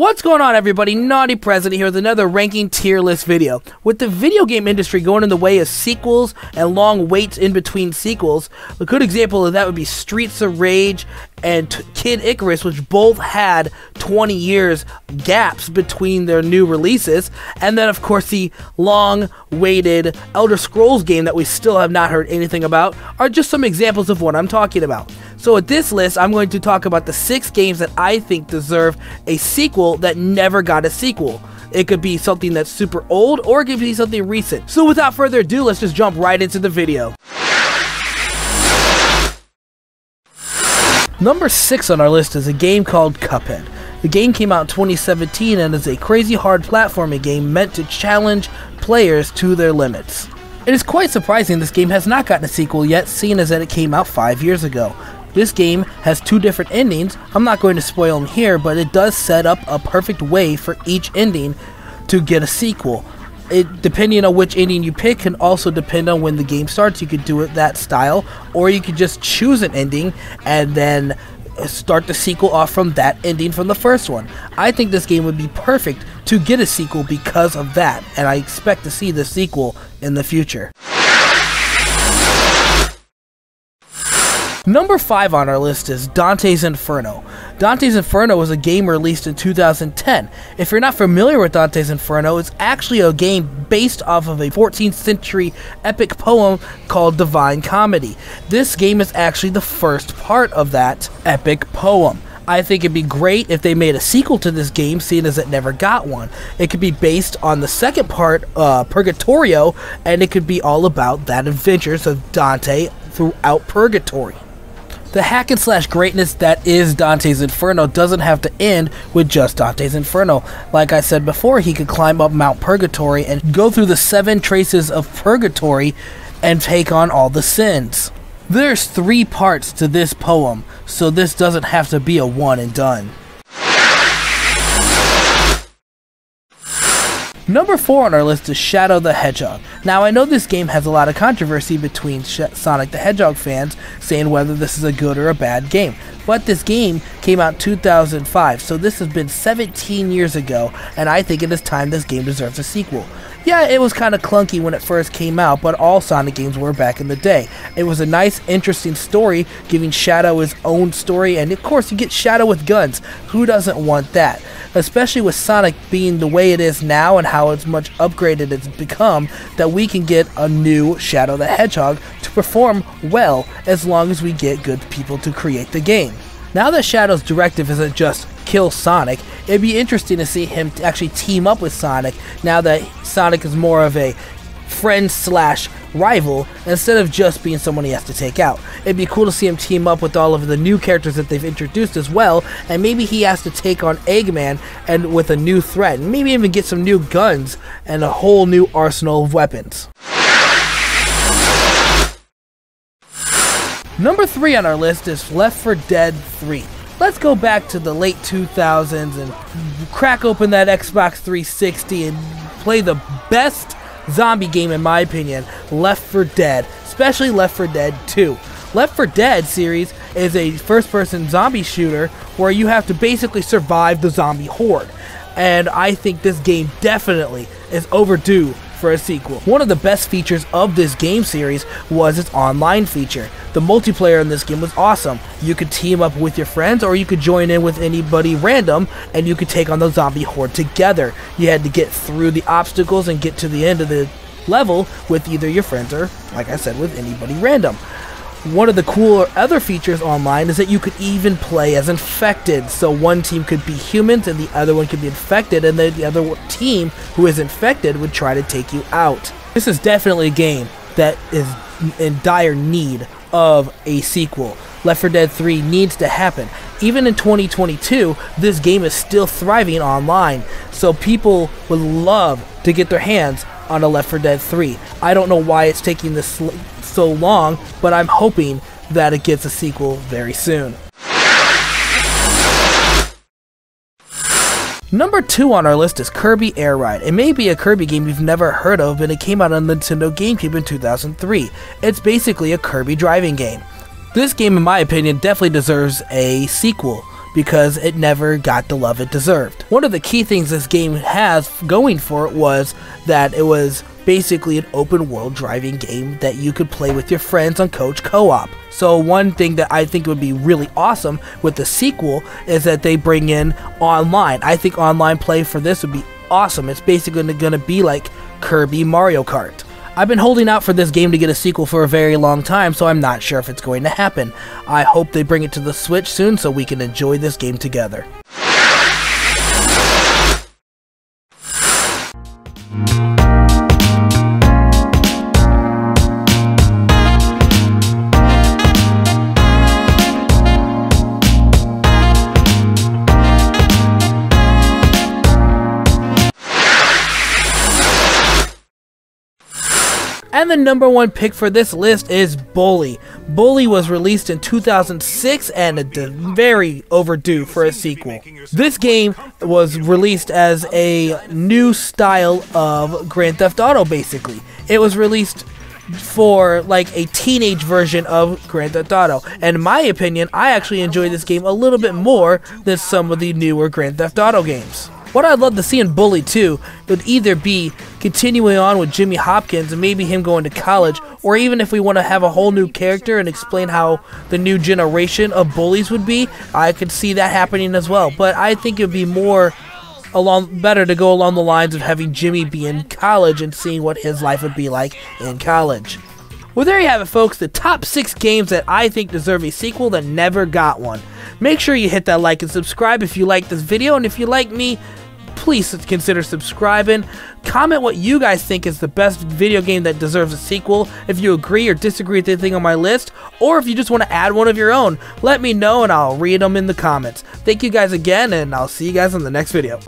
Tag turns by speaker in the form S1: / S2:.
S1: What's going on, everybody? Naughty President here with another ranking tier list video. With the video game industry going in the way of sequels and long waits in between sequels, a good example of that would be Streets of Rage and Kid Icarus, which both had 20 years gaps between their new releases, and then of course the long-waited Elder Scrolls game that we still have not heard anything about are just some examples of what I'm talking about. So with this list, I'm going to talk about the 6 games that I think deserve a sequel that never got a sequel. It could be something that's super old, or it could be something recent. So without further ado, let's just jump right into the video. Number 6 on our list is a game called Cuphead. The game came out in 2017 and is a crazy hard platforming game meant to challenge players to their limits. It is quite surprising this game has not gotten a sequel yet, seeing as that it came out 5 years ago. This game has 2 different endings. I'm not going to spoil them here, but it does set up a perfect way for each ending to get a sequel. Depending on which ending you pick can also depend on when the game starts. You could do it that style, or you could just choose an ending and then start the sequel off from that ending from the first one. I think this game would be perfect to get a sequel because of that, and I expect to see the sequel in the future. Number 5 on our list is Dante's Inferno. Dante's Inferno was a game released in 2010. If you're not familiar with Dante's Inferno, it's actually a game based off of a 14th century epic poem called Divine Comedy. This game is actually the first part of that epic poem. I think it'd be great if they made a sequel to this game, seeing as it never got one. It could be based on the second part, Purgatorio, and it could be all about that adventures of Dante throughout Purgatory. The hack and slash greatness that is Dante's Inferno doesn't have to end with just Dante's Inferno. Like I said before, he could climb up Mount Purgatory and go through the 7 traces of Purgatory and take on all the sins. There's 3 parts to this poem, so this doesn't have to be a one and done. Number 4 on our list is Shadow the Hedgehog. Now, I know this game has a lot of controversy between Sonic the Hedgehog fans saying whether this is a good or a bad game. But this game came out in 2005, so this has been 17 years ago, and I think it is time this game deserves a sequel. Yeah, it was kind of clunky when it first came out, but all Sonic games were back in the day. It was a nice, interesting story, giving Shadow his own story, and of course you get Shadow with guns. Who doesn't want that? Especially with Sonic being the way it is now and how it's much upgraded it's become, that we can get a new Shadow the Hedgehog to perform well as long as we get good people to create the game. Now that Shadow's directive isn't just kill Sonic, it'd be interesting to see him actually team up with Sonic now that Sonic is more of a friend slash rival instead of just being someone he has to take out. It'd be cool to see him team up with all of the new characters that they've introduced as well, and maybe he has to take on Eggman and with a new threat, and maybe even get some new guns and a whole new arsenal of weapons. Number 3 on our list is Left 4 Dead 3. Let's go back to the late 2000s and crack open that Xbox 360 and play the best zombie game in my opinion, Left 4 Dead, especially Left 4 Dead 2. Left 4 Dead series is a first-person zombie shooter where you have to basically survive the zombie horde, and I think this game definitely is overdue for a sequel. One of the best features of this game series was its online feature. The multiplayer in this game was awesome. You could team up with your friends, or you could join in with anybody random, and you could take on the zombie horde together. You had to get through the obstacles and get to the end of the level with either your friends or, like I said, with anybody random. One of the cooler other features online is that you could even play as infected. So one team could be humans and the other one could be infected, and then the other team who is infected would try to take you out. This is definitely a game that is in dire need of a sequel. Left 4 Dead 3 needs to happen. Even in 2022, this game is still thriving online, so people would love to get their hands on a Left 4 Dead 3. I don't know why it's taking this so long, but I'm hoping that it gets a sequel very soon. Number 2 on our list is Kirby Air Ride. It may be a Kirby game you've never heard of, but it came out on Nintendo GameCube in 2003. It's basically a Kirby driving game. This game, in my opinion, definitely deserves a sequel. because it never got the love it deserved. One of the key things this game has going for it was that it was basically an open world driving game that you could play with your friends on Coach Co-op. So one thing that I think would be really awesome with the sequel is that they bring in online. I think online play for this would be awesome. It's basically going to be like Kirby Mario Kart. I've been holding out for this game to get a sequel for a very long time, so I'm not sure if it's going to happen. I hope they bring it to the Switch soon so we can enjoy this game together. And the number one pick for this list is Bully. Bully was released in 2006 and very overdue for a sequel. This game was released as a new style of Grand Theft Auto, basically. It was released for like a teenage version of Grand Theft Auto. And in my opinion, I actually enjoy this game a little bit more than some of the newer Grand Theft Auto games. What I'd love to see in Bully 2 would either be continuing on with Jimmy Hopkins and maybe him going to college, or even if we want to have a whole new character and explain how the new generation of bullies would be, I could see that happening as well. But I think it would be better to go along the lines of having Jimmy be in college and seeing what his life would be like in college. Well, there you have it, folks, the top 6 games that I think deserve a sequel that never got one. Make sure you hit that like and subscribe if you like this video, and if you like me, please consider subscribing. Comment what you guys think is the best video game that deserves a sequel, if you agree or disagree with anything on my list, or if you just want to add one of your own. Let me know and I'll read them in the comments. Thank you guys again, and I'll see you guys in the next video.